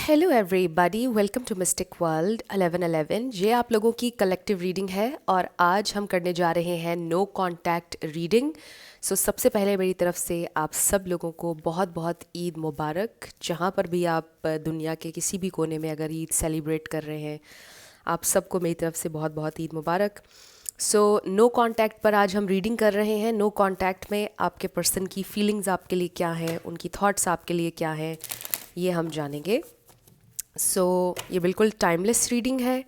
Hello everybody, welcome to Mystic World 1111। ये आप लोगों की कलेक्टिव रीडिंग है और आज हम करने जा रहे हैं नो कांटेक्ट रीडिंग। सबसे पहले मेरी तरफ से आप सब लोगों को बहुत बहुत ईद मुबारक। जहाँ पर भी आप दुनिया के किसी भी कोने में अगर ईद सेलिब्रेट कर रहे हैं, आप सबको मेरी तरफ से बहुत बहुत ईद मुबारक। नो कांटेक्ट पर आज हम रीडिंग कर रहे हैं। नो कांटेक्ट में आपके पर्सन की फीलिंग्स आपके लिए क्या हैं, उनकी थॉट्स आपके लिए क्या हैं, ये हम जानेंगे। ये बिल्कुल टाइमलेस रीडिंग है।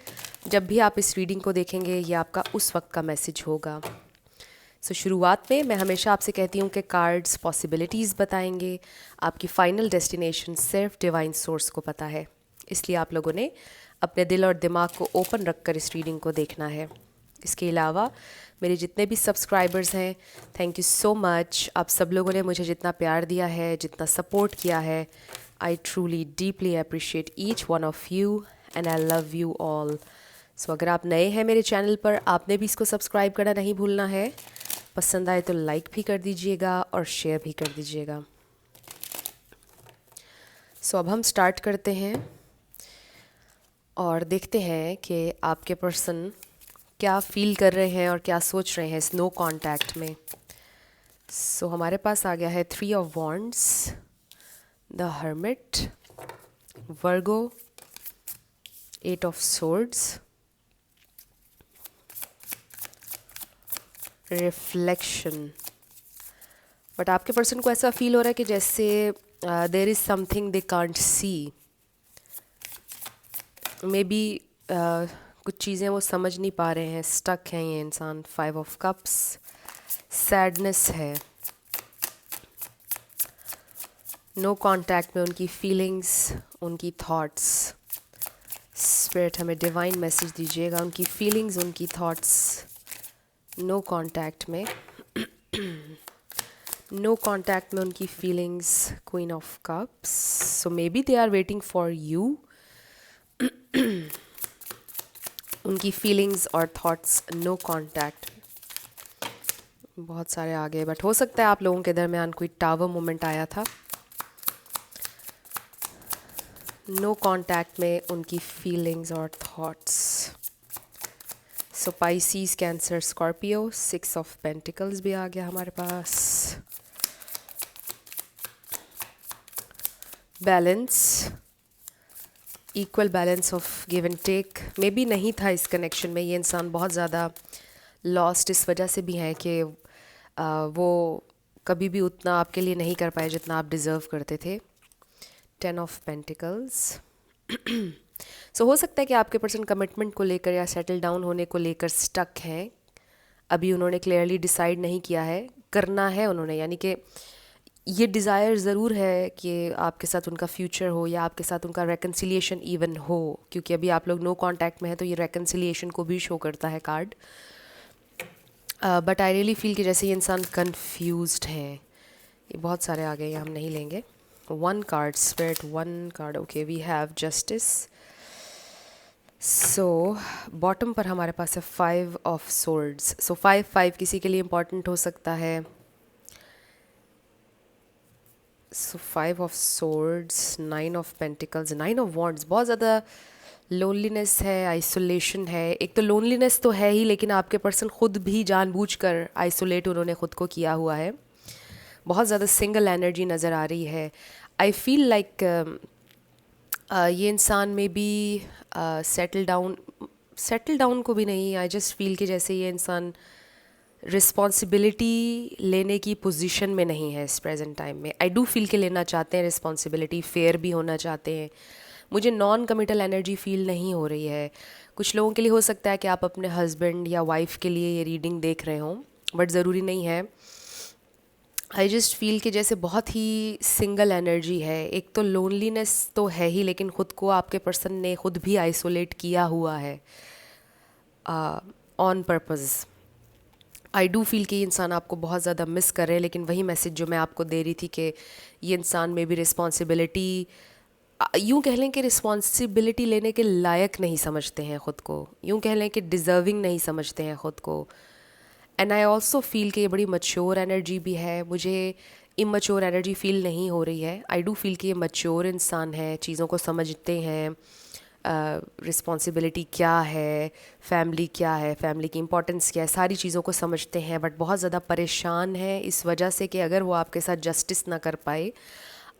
जब भी आप इस रीडिंग को देखेंगे ये आपका उस वक्त का मैसेज होगा। शुरुआत में मैं हमेशा आपसे कहती हूँ कि कार्ड्स पॉसिबिलिटीज़ बताएंगे, आपकी फ़ाइनल डेस्टिनेशन सिर्फ डिवाइन सोर्स को पता है। इसलिए आप लोगों ने अपने दिल और दिमाग को ओपन रखकर इस रीडिंग को देखना है। इसके अलावा मेरे जितने भी सब्सक्राइबर्स हैं, थैंक यू सो मच। आप सब लोगों ने मुझे जितना प्यार दिया है, जितना सपोर्ट किया है, I truly deeply appreciate each one of you and I love you all. अगर आप नए हैं मेरे चैनल पर, आपने भी इसको सब्सक्राइब करना नहीं भूलना है। पसंद आए तो लाइक भी कर दीजिएगा और शेयर भी कर दीजिएगा। अब हम स्टार्ट करते हैं और देखते हैं कि आपके पर्सन क्या फील कर रहे हैं और क्या सोच रहे हैं इस नो कांटेक्ट में। हमारे पास आ गया है 3 of wands, the hermit, Virgo, 8 of swords, reflection. But आपके पर्सन को ऐसा फील हो रहा है कि जैसे there is something they can't see. Maybe कुछ चीज़ें वो समझ नहीं पा रहे हैं, स्टक हैं ये इंसान। 5 ऑफ कप्स, सैडनेस है। नो कांटेक्ट में उनकी फीलिंग्स, उनकी थॉट्स। स्पिरिट हमें डिवाइन मैसेज दीजिएगा, उनकी फीलिंग्स, उनकी थॉट्स नो कांटेक्ट में। नो कांटेक्ट में उनकी feelings, queen of cups. Maybe they are waiting for you. उनकी फीलिंग्स और थॉट्स नो कांटेक्ट। बहुत सारे आ गए, बट हो सकता है आप लोगों के दरमियान कोई टावर मोमेंट आया था। नो कांटेक्ट में उनकी फीलिंग्स और thoughts. Pisces, cancer, Scorpio. 6 of pentacles भी आ गया हमारे पास। Balance, equal balance of give and take. Maybe नहीं था इस कनेक्शन में, ये इंसान बहुत ज़्यादा लॉस्ट इस वजह से भी है कि वो कभी भी उतना आपके लिए नहीं कर पाए जितना आप डिज़र्व करते थे। 10 ऑफ पेंटिकल्स। हो सकता है कि आपके पर्सन कमिटमेंट को लेकर या सेटल डाउन होने को लेकर स्टक हैं। अभी उन्होंने क्लियरली डिसाइड नहीं किया है, करना है उन्होंने, यानी कि ये डिज़ायर ज़रूर है कि आपके साथ उनका फ्यूचर हो या आपके साथ उनका रेकन्सिलिएशन इवन हो, क्योंकि अभी आप लोग नो कांटेक्ट में हैं तो ये रेकन्सिलिएशन को भी शो करता है card. But I really feel कि जैसे ये इंसान कन्फ्यूज्ड हैं। ये बहुत सारे आ गए, ये हम नहीं लेंगे। 1 card, spirit 1 card. Okay, we have justice. Bottom पर हमारे पास है 5 ऑफ सोर्ड्स। 5 किसी के लिए इम्पॉर्टेंट हो सकता है। 5 of swords, 9 of pentacles, 9 of wands. बहुत ज़्यादा लोनलीनेस है, आइसोलेशन है। एक तो लोनलीनेस तो है ही, लेकिन आपके पर्सन खुद भी जानबूझकर आइसोलेट उन्होंने ख़ुद को किया हुआ है। बहुत ज़्यादा सिंगल एनर्जी नज़र आ रही है। आई फील लाइक ये इंसान में भी सेटल डाउन को भी नहीं। आई जस्ट फील कि जैसे ये इंसान रिस्पॉन्सिबिलिटी लेने की पोजीशन में नहीं है इस प्रेजेंट टाइम में। आई डू फील के लेना चाहते हैं रिस्पॉन्सिबिलिटी, फेयर भी होना चाहते हैं। मुझे नॉन कमिटल एनर्जी फील नहीं हो रही है। कुछ लोगों के लिए हो सकता है कि आप अपने हस्बैंड या वाइफ के लिए ये रीडिंग देख रहे हों, बट ज़रूरी नहीं है। आई जस्ट फील कि जैसे बहुत ही सिंगल एनर्जी है। एक तो लोनलीनेस तो है ही, लेकिन ख़ुद को आपके पर्सन ने खुद भी आइसोलेट किया हुआ है on purpose. I do feel कि ये इंसान आपको बहुत ज़्यादा मिस कर रहे हैं, लेकिन वही मैसेज जो मैं आपको दे रही थी कि ये इंसान में भी रिस्पॉन्सिबिलिटी, यूँ कह लें कि रिस्पॉन्सिबिलिटी लेने के लायक नहीं समझते हैं ख़ुद को, यूँ कह लें कि डिज़र्विंग नहीं समझते हैं ख़ुद को। एंड आई ऑल्सो फील कि ये बड़ी मच्योर एनर्जी भी है। मुझे इमैच्योर एनर्जी फील नहीं हो रही है। आई डू फील कि ये मैच्योर इंसान है, चीज़ों को समझते हैं, रिस्पॉन्सिबिलिटी क्या है, फैमिली क्या है, फैमिली की इंपॉर्टेंस क्या है, सारी चीज़ों को समझते हैं, बट बहुत ज़्यादा परेशान है इस वजह से कि अगर वो आपके साथ जस्टिस ना कर पाए,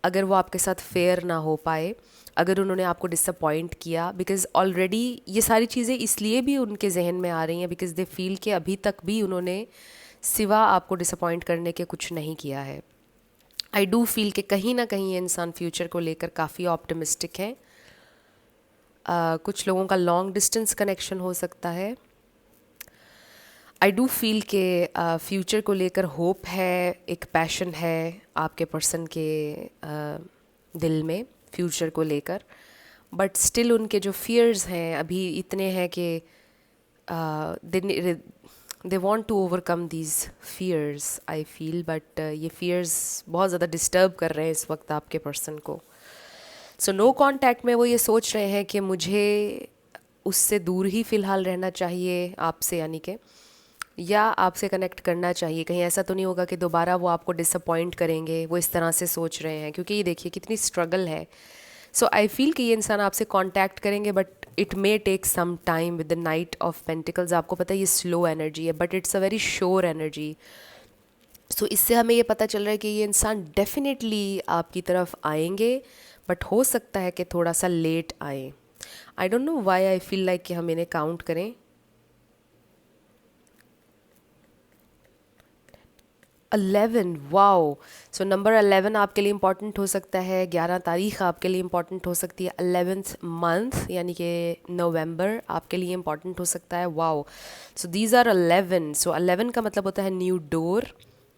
अगर वो आपके साथ फेयर ना हो पाए, अगर उन्होंने आपको डिसअपॉइंट किया, बिकॉज़ ऑलरेडी ये सारी चीज़ें इसलिए भी उनके जहन में आ रही हैं बिकॉज़ दे फील कि अभी तक भी उन्होंने सिवा आपको डिसअपॉइंट करने के कुछ नहीं किया है। आई डू फील कि कहीं ना कहीं ये इंसान फ्यूचर को लेकर काफ़ी ऑप्टिमिस्टिक है। कुछ लोगों का लॉन्ग डिस्टेंस कनेक्शन हो सकता है। आई डू फील के फ्यूचर को लेकर होप है, एक पैशन है आपके पर्सन के दिल में फ्यूचर को लेकर, बट स्टिल उनके जो फियर्स हैं अभी इतने हैं कि they want to overcome these fears I feel, but ये फियर्स बहुत ज़्यादा डिस्टर्ब कर रहे हैं इस वक्त आपके पर्सन को। सो नो कांटेक्ट में वो ये सोच रहे हैं कि मुझे उससे दूर ही फ़िलहाल रहना चाहिए आपसे, यानी कि या आपसे कनेक्ट करना चाहिए। कहीं ऐसा तो नहीं होगा कि दोबारा वो आपको डिसअपॉइंट करेंगे, वो इस तरह से सोच रहे हैं, क्योंकि ये देखिए कितनी स्ट्रगल है। सो आई फील कि ये इंसान आपसे कांटेक्ट करेंगे, but it may take some time. With the knight of pentacles आपको पता है ये स्लो एनर्जी है, but it's a very sure energy. So इससे हमें ये पता चल रहा है कि ये इंसान डेफिनेटली आपकी तरफ आएंगे, बट हो सकता है कि थोड़ा सा लेट आए। I don't know why I feel like कि हम इन्हें काउंट करें। 11, वाओ। सो नंबर 11 आपके लिए इम्पॉर्टेंट हो सकता है। 11 तारीख आपके लिए इम्पॉर्टेंट हो सकती है। 11th मंथ यानी कि नवंबर आपके लिए इम्पॉर्टेंट हो सकता है। Wow. So these are 11। So 11 का मतलब होता है new door,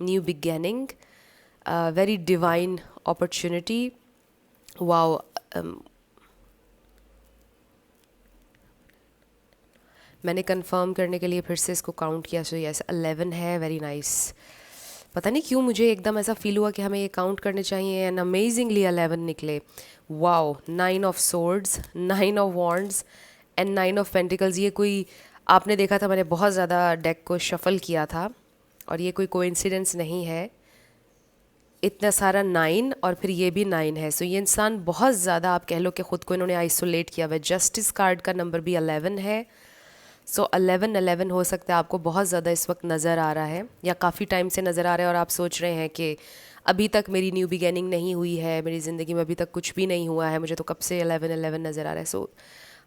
new beginning, very divine opportunity. Wow. मैंने कंफर्म करने के लिए फिर से इसको काउंट किया। सो यस 11 है, वेरी नाइस। पता नहीं क्यों मुझे एकदम ऐसा फील हुआ कि हमें ये काउंट करने चाहिए, एंड अमेजिंगली 11 निकले। Wow. 9 of swords, 9 of wands and 9 of pentacles. ये कोई, आपने देखा था मैंने बहुत ज़्यादा डेक को शफल किया था, और ये कोई कोइंसिडेंस नहीं है। इतना सारा 9 और फिर ये भी 9 है। सो ये इंसान बहुत ज़्यादा, आप कह लो कि ख़ुद को इन्होंने आइसोलेट किया हुआ है। जस्टिस कार्ड का नंबर भी 11 है। सो 11 हो सकता है आपको बहुत ज़्यादा इस वक्त नज़र आ रहा है, या काफ़ी टाइम से नज़र आ रहा है, और आप सोच रहे हैं कि अभी तक मेरी न्यू बिगेनिंग नहीं हुई है, मेरी ज़िंदगी में अभी तक कुछ भी नहीं हुआ है, मुझे तो कब से 11 नज़र आ रहा है। सो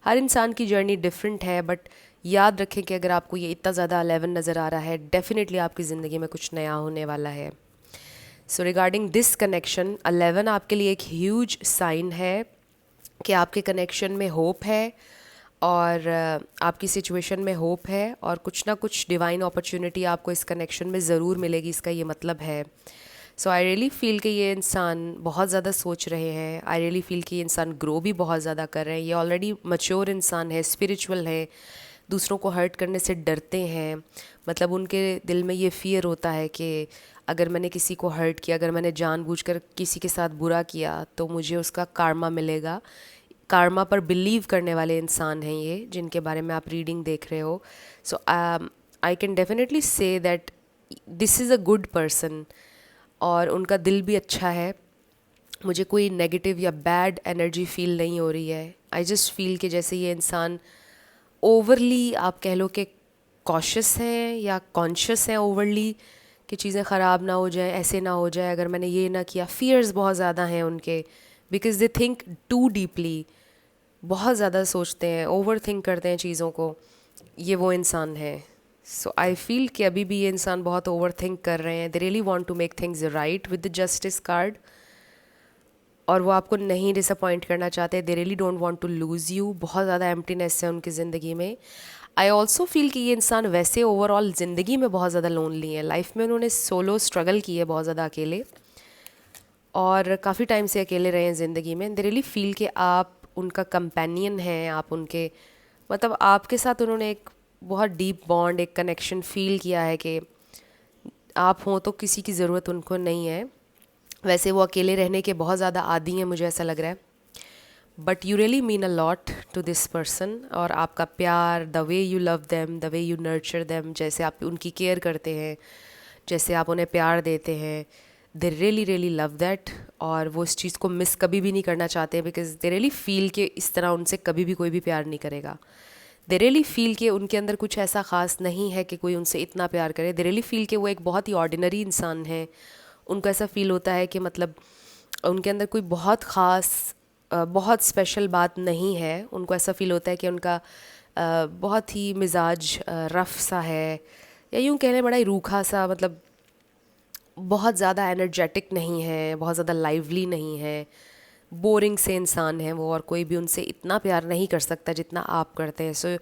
हर इंसान की जर्नी डिफरेंट है, बट याद रखें कि अगर आपको ये इतना ज़्यादा 11 नज़र आ रहा है, डेफिनेटली आपकी ज़िंदगी में कुछ नया होने वाला है। सो रिगार्डिंग दिस कनेक्शन, 11 आपके लिए एक ह्यूज साइन है कि आपके कनेक्शन में होप है, और आपकी सिचुएशन में होप है, और कुछ ना कुछ डिवाइन अपॉर्चुनिटी आपको इस कनेक्शन में ज़रूर मिलेगी, इसका ये मतलब है। सो आई रियली फील कि ये इंसान बहुत ज़्यादा सोच रहे हैं। आई रियली फील कि ये इंसान ग्रो भी बहुत ज़्यादा कर रहे हैं। ये ऑलरेडी मैच्योर इंसान है, स्पिरिचुअल है, दूसरों को हर्ट करने से डरते हैं। मतलब उनके दिल में ये फ़ियर होता है कि अगर मैंने किसी को हर्ट किया, अगर मैंने जानबूझकर किसी के साथ बुरा किया, तो मुझे उसका कार्मा मिलेगा। कार्मा पर बिलीव करने वाले इंसान हैं ये, जिनके बारे में आप रीडिंग देख रहे हो। So I can definitely say that this is a good person, और उनका दिल भी अच्छा है। मुझे कोई नेगेटिव या बैड एनर्जी फील नहीं हो रही है। आई जस्ट फील कि जैसे ये इंसान ओवरली, आप कह लो कि कॉशियस हैं या कॉन्शियस हैं ओवरली, कि चीज़ें ख़राब ना हो जाए, ऐसे ना हो जाए अगर मैंने ये ना किया। फियर्स बहुत ज़्यादा हैं उनके, because they think too deeply, बहुत ज़्यादा सोचते हैं, ओवर थिंक करते हैं चीज़ों को। ये वो इंसान है। सो आई फील कि अभी भी ये इंसान बहुत ओवर थिंक कर रहे हैं। They really want to make things right with the justice card, और वो आपको नहीं डिसअपॉइंट करना चाहते। They really don't want to lose you. बहुत ज़्यादा एम्प्टीनेस है उनकी ज़िंदगी में। आई ऑल्सो फील कि ये इंसान वैसे ओवरऑल ज़िंदगी में बहुत ज़्यादा लोनली है। लाइफ में उन्होंने सोलो स्ट्रगल की है, बहुत ज़्यादा अकेले, और काफ़ी टाइम से अकेले रहे हैं ज़िंदगी में। दे रियली फील कि आप उनका कंपेनियन हैं, आप उनके, मतलब आपके साथ उन्होंने एक बहुत डीप बॉन्ड, एक कनेक्शन फील किया है कि आप हों तो किसी की ज़रूरत उनको नहीं है। वैसे वो अकेले रहने के बहुत ज़्यादा आदी हैं, मुझे ऐसा लग रहा है। But you really mean a lot to this person, और आपका प्यार, the way you love them, the way you nurture them, जैसे आप उनकी केयर करते हैं, जैसे आप उन्हें प्यार देते हैं, they really really love that, और वो इस चीज़ को मिस कभी भी नहीं करना चाहते, बिकॉज दे रियली फील कि इस तरह उनसे कभी भी कोई भी प्यार नहीं करेगा। दे रियली फील कि उनके अंदर कुछ ऐसा ख़ास नहीं है कि कोई उनसे इतना प्यार करे। दे रियली फील कि वो एक बहुत ही ऑर्डिनरी इंसान है। उनको ऐसा फील होता है कि मतलब उनके अंदर कोई बहुत ख़ास बहुत स्पेशल बात नहीं है। उनको ऐसा फील होता है कि उनका बहुत ही मिजाज रफ़ सा है, या यूँ कह लें बड़ा ही रूखा सा, मतलब बहुत ज़्यादा एनर्जेटिक नहीं है, बहुत ज़्यादा लाइवली नहीं है, बोरिंग से इंसान है वो, और कोई भी उनसे इतना प्यार नहीं कर सकता जितना आप करते हैं। सो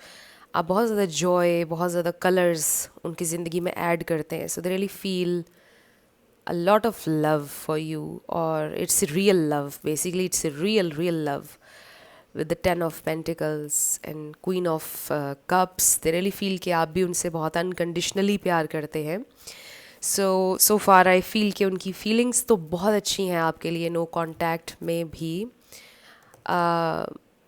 आप बहुत ज़्यादा जॉय, बहुत ज़्यादा कलर्स उनकी ज़िंदगी में ऐड करते हैं। So they really feel a lot of love for you, or it's real love. Basically it's a real love with the 10 of pentacles and queen of cups. they really feel कि आप भी उनसे बहुत unconditionally प्यार करते हैं। so far I feel कि उनकी फीलिंग्स तो बहुत अच्छी हैं आपके लिए नो कांटेक्ट में भी,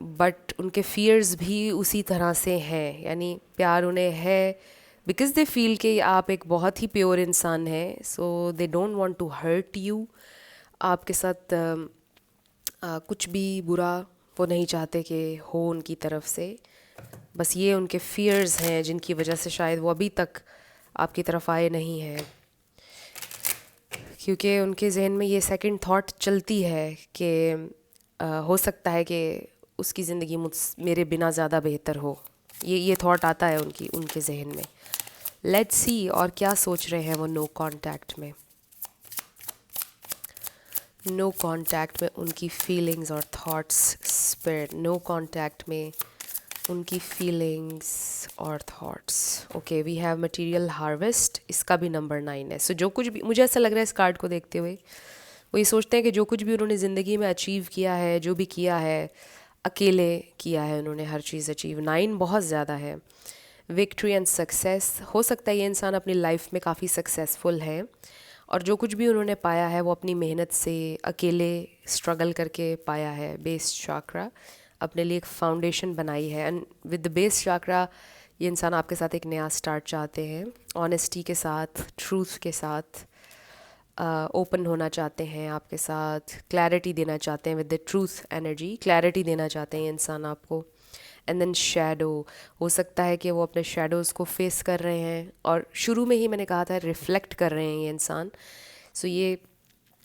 बट उनके फियर्स भी उसी तरह से हैं। यानी प्यार उन्हें है बिकॉज दे फील कि आप एक बहुत ही प्योर इंसान हैं, so they don't want to hurt you. आपके साथ कुछ भी बुरा वो नहीं चाहते कि हो उनकी तरफ से। बस ये उनके फियर्स हैं जिनकी वजह से शायद वो अभी तक आपकी तरफ आए नहीं हैं, क्योंकि उनके जहन में ये सेकंड थॉट चलती है कि हो सकता है कि उसकी ज़िंदगी मेरे बिना ज़्यादा बेहतर हो। ये थॉट आता है उनके जहन में। लेट्स सी और क्या सोच रहे हैं वो नो कांटेक्ट में। नो कांटेक्ट में उनकी फीलिंग्स और थॉट्स स्पिरिट, नो कांटेक्ट में उनकी फीलिंग्स और thoughts. Okay, we have material harvest, इसका भी नंबर 9 है। सो जो कुछ भी मुझे ऐसा लग रहा है इस कार्ड को देखते हुए, वो ये सोचते हैं कि जो कुछ भी उन्होंने ज़िंदगी में अचीव किया है, जो भी किया है अकेले किया है उन्होंने, हर चीज़ अचीव। 9 बहुत ज़्यादा है। विक्ट्री एंड सक्सेस, हो सकता है ये इंसान अपनी लाइफ में काफ़ी सक्सेसफुल है, और जो कुछ भी उन्होंने पाया है वो अपनी मेहनत से अकेले स्ट्रगल करके पाया है। बेस चाक्रा अपने लिए एक फाउंडेशन बनाई है, and with the base chakra ये इंसान आपके साथ एक नया स्टार्ट चाहते हैं, ऑनेस्टी के साथ, ट्रूथ के साथ, ओपन होना चाहते हैं आपके साथ, क्लैरिटी देना चाहते हैं with the truth energy, clarity देना चाहते हैं इंसान आपको। एंड देन शैडो, हो सकता है कि वो अपने शैडोज़ को फेस कर रहे हैं, और शुरू में ही मैंने कहा था रिफ्लेक्ट कर रहे हैं ये इंसान। सो ये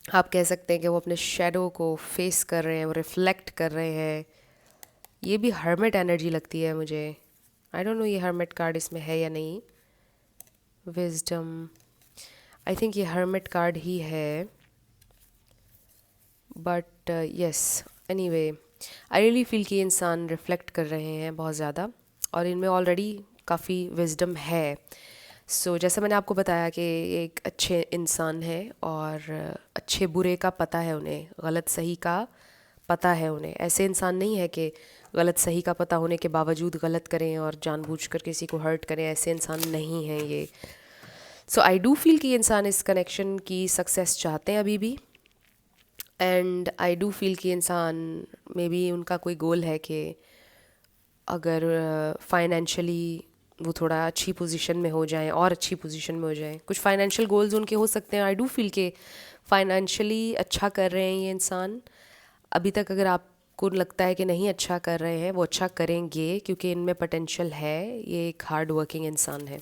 आप कह सकते हैं कि वो अपने शैडो को फेस कर रहे हैं, वो रिफ्लेक्ट कर रहे हैं। ये भी हर्मिट एनर्जी लगती है मुझे। आई डोंट नो ये हर्मिट कार्ड इसमें है या नहीं। विजडम, आई थिंक ये हर्मिट कार्ड ही है, but yes, anyway I really feel कि ये इंसान रिफ्लेक्ट कर रहे हैं बहुत ज़्यादा, और इनमें ऑलरेडी काफ़ी विजडम है। सो जैसा मैंने आपको बताया कि एक अच्छे इंसान है, और अच्छे बुरे का पता है उन्हें, गलत सही का पता है उन्हें। ऐसे इंसान नहीं है कि गलत सही का पता होने के बावजूद गलत करें और जानबूझकर किसी को हर्ट करें, ऐसे इंसान नहीं हैं ये। सो आई डू फील कि ये इंसान इस कनेक्शन की सक्सेस चाहते हैं अभी भी, एंड आई डू फील कि इंसान मे बी उनका कोई गोल है कि अगर फाइनेंशियली वो थोड़ा अच्छी पोजीशन में हो जाएं, और अच्छी पोजीशन में हो जाएं, कुछ फाइनेंशियल गोल्स उनके हो सकते हैं। आई डू फील के फाइनेंशियली अच्छा कर रहे हैं ये इंसान अभी तक। अगर आपको लगता है कि नहीं अच्छा कर रहे हैं, वो अच्छा करेंगे, क्योंकि इनमें पोटेंशियल है। ये एक हार्ड वर्किंग इंसान है।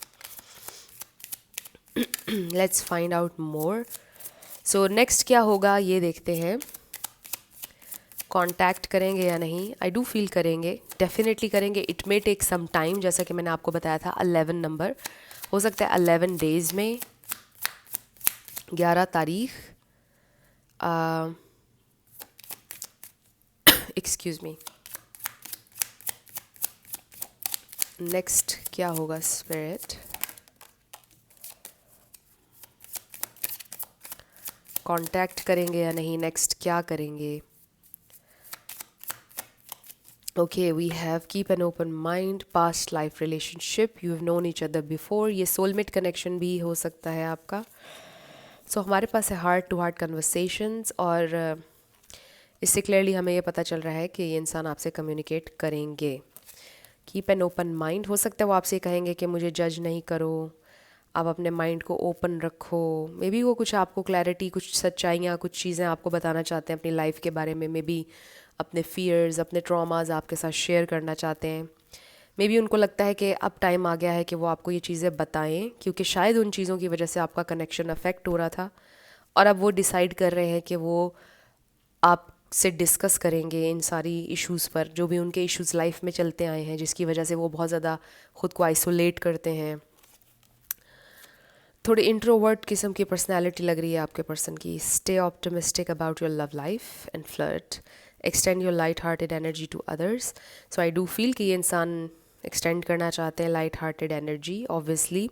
Let's find out more. So next क्या होगा ये देखते हैं। कांटेक्ट करेंगे या नहीं? आई डू फील करेंगे, डेफिनेटली करेंगे। It may take some time, जैसा कि मैंने आपको बताया था 11 नंबर, हो सकता है 11 डेज में, 11 तारीख, एक्सक्यूज़ मी। नेक्स्ट क्या होगा स्पिरिट? कांटेक्ट करेंगे या नहीं, नेक्स्ट क्या करेंगे? Okay, we have keep an open mind, past life relationship, you have known each other before, ये सोलमेट कनेक्शन भी हो सकता है आपका। सो हमारे पास है हार्ट टू हार्ट कन्वर्सेशंस, और इससे क्लियरली हमें ये पता चल रहा है कि ये इंसान आपसे कम्युनिकेट करेंगे। कीप एन ओपन माइंड, हो सकता है वो आपसे कहेंगे कि मुझे जज नहीं करो, आप अपने माइंड को ओपन रखो। मे बी वो कुछ आपको क्लैरिटी, कुछ सच्चाइयाँ, कुछ चीज़ें आपको बताना चाहते हैं अपनी लाइफ के बारे में। मे बी अपने फियर्स, अपने ट्रॉमाज आपके साथ शेयर करना चाहते हैं। मे बी उनको लगता है कि अब टाइम आ गया है कि वो आपको ये चीज़ें बताएं, क्योंकि शायद उन चीज़ों की वजह से आपका कनेक्शन अफेक्ट हो रहा था, और अब वो डिसाइड कर रहे हैं कि वो आपसे डिस्कस करेंगे इन सारी इश्यूज़ पर, जो भी उनके इश्यूज़ लाइफ में चलते आए हैं, जिसकी वजह से वो बहुत ज़्यादा ख़ुद को आइसोलेट करते हैं। थोड़ी इंट्रोवर्ट किस्म की पर्सनालिटी लग रही है आपके पर्सन की। Stay optimistic about your love life and flirt, extend your light hearted energy to others. So I do feel कि ये इंसान एक्सटेंड करना चाहते हैं light hearted energy, obviously,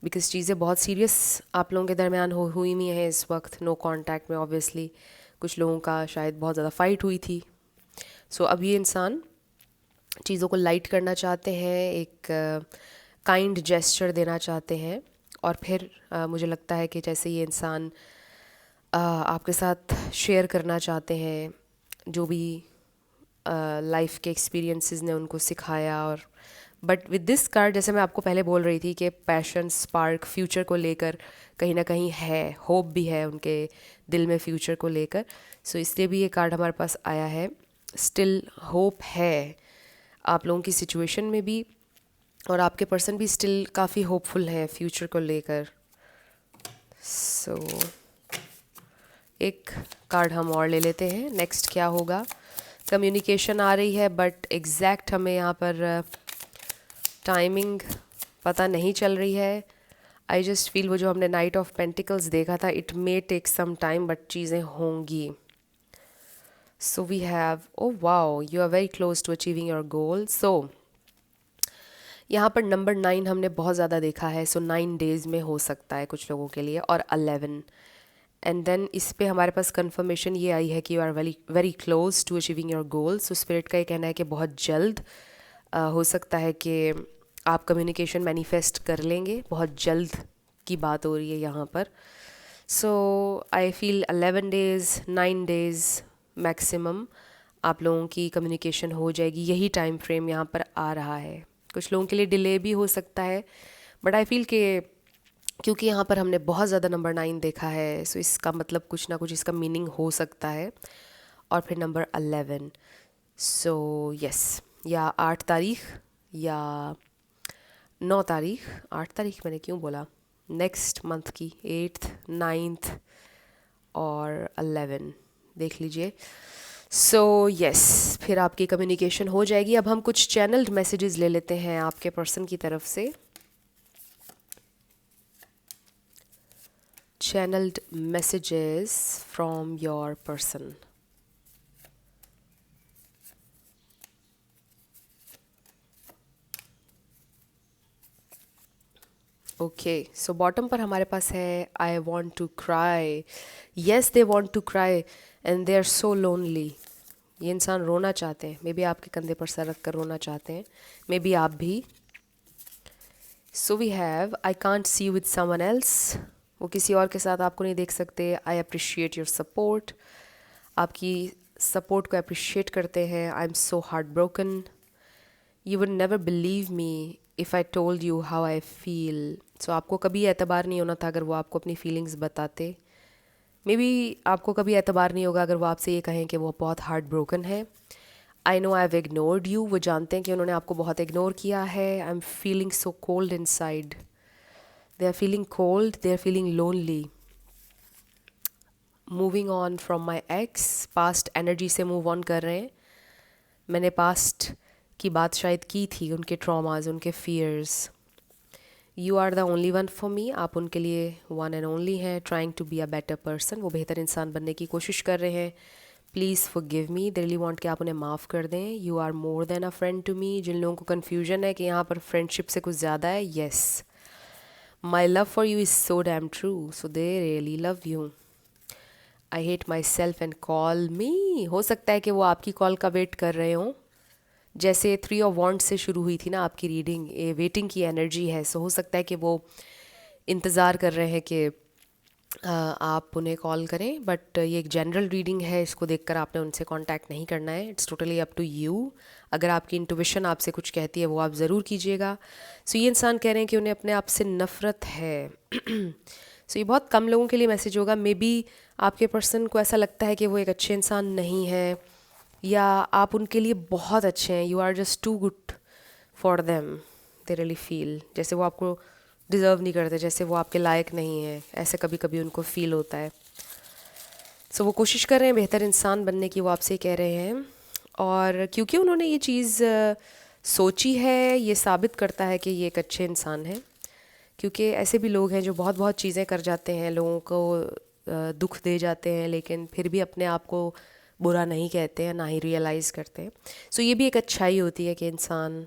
because चीज़ें बहुत सीरियस आप लोगों के दरमियान हुई हुई हैं इस वक्त नो कांटेक्ट में। ऑब्वियसली कुछ लोगों का शायद बहुत ज़्यादा फाइट हुई थी। सो अब ये इंसान चीज़ों को लाइट करना चाहते हैं, एक काइंड जेस्चर देना चाहते हैं। और फिर मुझे लगता है कि जैसे ये इंसान आपके साथ शेयर करना चाहते हैं जो भी लाइफ के एक्सपीरियंसेस ने उनको सिखाया। और बट विद दिस कार्ड, जैसे मैं आपको पहले बोल रही थी कि पैशन, स्पार्क, फ्यूचर को लेकर कहीं ना कहीं है, होप भी है उनके दिल में फ्यूचर को लेकर। सो इसलिए भी ये कार्ड हमारे पास आया है। स्टिल होप है आप लोगों की सिचुएशन में भी, और आपके पर्सन भी स्टिल काफ़ी होपफुल है फ्यूचर को लेकर। सो एक कार्ड हम और ले लेते हैं, नेक्स्ट क्या होगा। कम्युनिकेशन आ रही है, बट एग्जैक्ट हमें यहाँ पर टाइमिंग पता नहीं चल रही है। आई जस्ट फील वो जो हमने नाइट ऑफ पेंटिकल्स देखा था, it may take some time, but चीज़ें होंगी। So we have, oh wow, you are very close to achieving your goal. So यहाँ पर नंबर 9 हमने बहुत ज़्यादा देखा है। सो 9 डेज़ में हो सकता है कुछ लोगों के लिए, और 11। एंड देन इस पे हमारे पास कंफर्मेशन ये आई है कि you are very very close to achieving your goal. So spirit का ये कहना है कि बहुत जल्द हो सकता है कि आप कम्युनिकेशन मैनिफेस्ट कर लेंगे। बहुत जल्द की बात हो रही है यहाँ पर। So I feel 11 days, 9 days maximum आप लोगों की कम्युनिकेशन हो जाएगी। यही टाइम फ्रेम यहाँ पर आ रहा है। कुछ लोगों के लिए डिले भी हो सकता है, बट आई फील कि क्योंकि यहाँ पर हमने बहुत ज़्यादा नंबर 9 देखा है, सो इसका मतलब कुछ ना कुछ इसका मीनिंग हो सकता है। और फिर नंबर 11, सो यस, या 8 तारीख या 9 तारीख, 8 तारीख मैंने क्यों बोला, नेक्स्ट मंथ की 8th, 9th और 11 देख लीजिए। सो यस, फिर आपकी कम्युनिकेशन हो जाएगी। अब हम कुछ चैनल्ड मैसेजेस ले लेते हैं आपके पर्सन की तरफ से। Channelled messages from your person. Okay, so bottom पर हमारे पास है I want to cry. Yes, they want to cry and they are so lonely. ये इंसान रोना चाहते हैं, मे बी आपके कंधे पर सर रख कर रोना चाहते हैं, मे बी आप भी। So we have I can't see you with someone else. वो किसी और के साथ आपको नहीं देख सकते। आई अप्रिशिएट योर सपोर्ट, आपकी सपोर्ट को अप्रिशिएट करते हैं। I am so heart broken, you would never believe me if I told you how I feel. So आपको कभी एतबार नहीं होना था अगर वो आपको अपनी फीलिंग्स बताते। मे बी आपको कभी एतबार नहीं होगा अगर वो आपसे ये कहें कि वो बहुत हार्ट ब्रोकन है। I know I have ignored you, वो जानते हैं कि उन्होंने आपको बहुत इग्नोर किया है। I am feeling so cold inside, they are feeling cold, they are feeling lonely. Moving on from my ex, past energy से मूव ऑन कर रहे हैं। मैंने पास्ट की बात शायद की थी, उनके ट्रॉमाज, उनके fears. You are the only one for me, आप उनके लिए वन एंड ओनली हैं। Trying to be a better person, वो बेहतर इंसान बनने की कोशिश कर रहे हैं। Please forgive me, they really want कि आप उन्हें माफ़ कर दें। You are more than a friend to me, जिन लोगों को कन्फ्यूजन है कि यहाँ पर फ्रेंडशिप से कुछ ज़्यादा है, yes, my love for you is so damn true, so they really love you. I hate my self and call मी, हो सकता है कि वो आपकी कॉल का वेट कर रहे हों। जैसे 3 ऑफ वॉन्ड्स से शुरू हुई थी ना आपकी रीडिंग, ये वेटिंग की एनर्जी है। सो हो सकता है कि वो इंतज़ार कर रहे हैं कि आप उन्हें कॉल करें, बट ये एक जनरल रीडिंग है, इसको देखकर आपने उनसे कांटेक्ट नहीं करना है। It's totally up to you. अगर आपकी इंट्यूशन आपसे कुछ कहती है वो आप ज़रूर कीजिएगा। सो ये इंसान कह रहे हैं कि उन्हें अपने आप से नफ़रत है। सो ये बहुत कम लोगों के लिए मैसेज होगा। मे बी आपके पर्सन को ऐसा लगता है कि वो एक अच्छे इंसान नहीं है, या आप उनके लिए बहुत अच्छे हैं। You are just too good for them. They really feel जैसे वो आपको डिज़र्व नहीं करते, जैसे वो आपके लायक नहीं है, ऐसे कभी कभी उनको फील होता है। सो वो कोशिश कर रहे हैं बेहतर इंसान बनने की, वो आपसे कह रहे हैं। और क्योंकि उन्होंने ये चीज़ सोची है, ये साबित करता है कि ये एक अच्छे इंसान है। क्योंकि ऐसे भी लोग हैं जो बहुत बहुत चीज़ें कर जाते हैं, लोगों को दुख दे जाते हैं, लेकिन फिर भी अपने आप को बुरा नहीं कहते हैं, ना ही रियलाइज़ करते हैं। सो ये भी एक अच्छाई होती है कि इंसान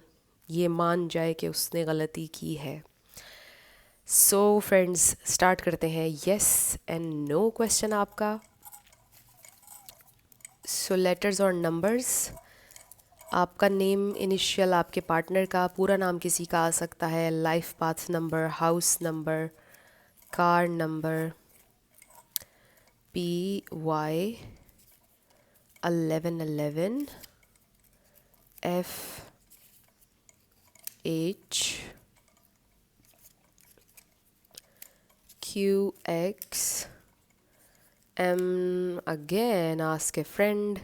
ये मान जाए कि उसने गलती की है। सो फ्रेंड्स, स्टार्ट करते हैं येस एंड नो क्वेश्चन आपका। सो लेटर्स और नंबर्स। आपका नेम, इनिशियल आपके पार्टनर का, पूरा नाम किसी का आ सकता है, life path number, house number, car number, PY 1111 FH QX M again ask a friend।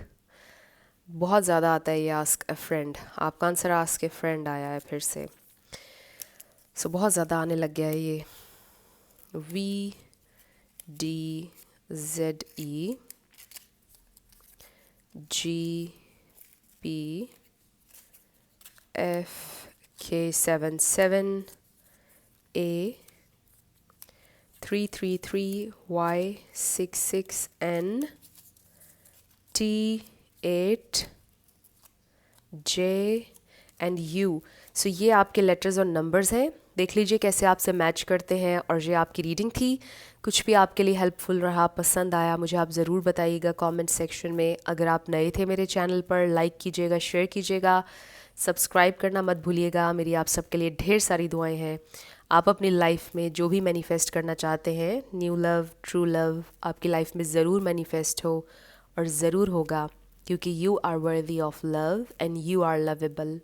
बहुत ज़्यादा आता है ये आस्क अ फ्रेंड। आपका आंसर आस्क ए फ्रेंड आया है फिर से। सो बहुत ज़्यादा आने लग गया है ये। VDZE GPFK77A 333Y66N T8 J and U। सो ये आपके लेटर्स और नंबर्स हैं। देख लीजिए कैसे आपसे मैच करते हैं। और ये आपकी रीडिंग थी। कुछ भी आपके लिए हेल्पफुल रहा, पसंद आया, मुझे आप ज़रूर बताइएगा कमेंट सेक्शन में। अगर आप नए थे मेरे चैनल पर, लाइक कीजिएगा, शेयर कीजिएगा, सब्सक्राइब करना मत भूलिएगा। मेरी आप सबके लिए ढेर सारी दुआएं हैं। आप अपनी लाइफ में जो भी मैनिफेस्ट करना चाहते हैं, न्यू लव, ट्रू लव, आपकी लाइफ में ज़रूर मैनिफेस्ट हो, और ज़रूर होगा, क्योंकि you are worthy of love and you are lovable.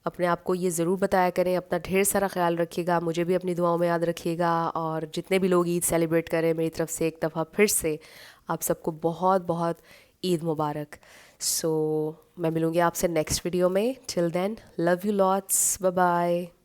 अपने आप को ये ज़रूर बताया करें। अपना ढेर सारा ख्याल रखिएगा, मुझे भी अपनी दुआओं में याद रखिएगा। और जितने भी लोग ईद सेलिब्रेट करें, मेरी तरफ से एक दफ़ा फिर से आप सबको बहुत बहुत ईद मुबारक। सो मैं मिलूँगी आपसे नेक्स्ट वीडियो में। Till then, love you lots, bye bye.